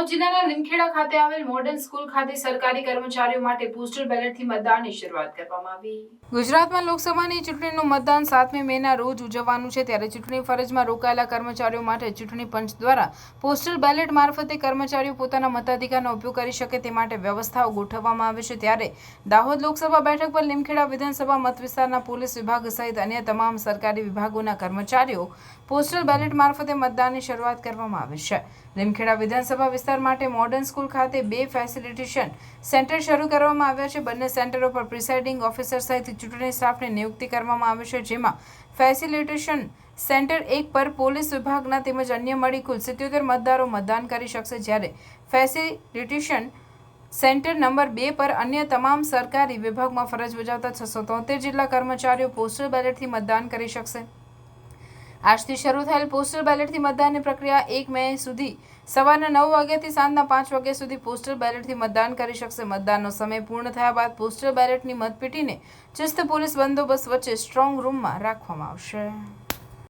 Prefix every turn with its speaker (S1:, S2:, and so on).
S1: દાહોદ જિલ્લાના લીમખેડા ખાતે આવેલ મોડર્ન સ્કૂલ ખાતે સરકારી કર્મચારીઓ માટે પોસ્ટલ બેલેટથી મતદાનની શરૂઆત કરવામાં આવી। ગુજરાતમાં લોકસભાની ચૂંટણીનું મતદાન 7મી મેના રોજ ઉજવવાનું છે, ત્યારે ચૂંટણી ફરજમાં રોકાયેલા કર્મચારીઓ માટે ચૂંટણી પંચ દ્વારા પોસ્ટલ બેલેટ મારફતે કર્મચારીઓ પોતાના મતાધિકારનો ઉપયોગ કરી શકે તે માટે વ્યવસ્થાઓ ગોઠવવામાં આવી છે। ત્યારે દાહોદ લોકસભા બેઠક પર લીમખેડા વિધાનસભા મત વિસ્તારના પોલીસ વિભાગ સહિત અન્ય તમામ સરકારી વિભાગોના કર્મચારીઓ પોસ્ટલ બેલેટ મારફતે મતદાનની શરૂઆત કરવામાં આવી છે। લીમખેડા વિધાનસભા વિસ્તાર માટે મોડર્ન સ્કૂલ ખાતે 2 ફેસિલિટેશન સેન્ટર શરૂ કરવામાં આવ્યા છે। બંને સેન્ટરો પર પ્રિસાઇડિંગ ઓફિસર સહિત ચૂંટણી સ્ટાફની નિયુક્તિ કરવામાં આવી છે, જેમાં ફેસિલિટેશન સેન્ટર 1 પર પોલીસ વિભાગના તેમજ અન્ય મળી કુલ 77 મતદારો મતદાન કરી શકશે, જ્યારે ફેસિલિટેશન સેન્ટર નંબર 2 પર અન્ય તમામ સરકારી વિભાગમાં ફરજ બજાવતા 673 જેટલા કર્મચારીઓ પોસ્ટલ બેલેટથી મતદાન કરી શકશે। આજથી શરૂ થયેલ પોસ્ટલ બેલેટથી મતદાનની પ્રક્રિયા 1 મે સુધી સવારના 9 વાગ્યાથી સાંજના 5 વાગ્યા સુધી પોસ્ટલ બેલેટથી મતદાન કરી શકશે। મતદાનનો સમય પૂર્ણ થયા બાદ પોસ્ટલ બેલેટની મતપેટીને ચુસ્ત પોલીસ બંદોબસ્ત વચ્ચે સ્ટ્રોંગ રૂમમાં રાખવામાં આવશે।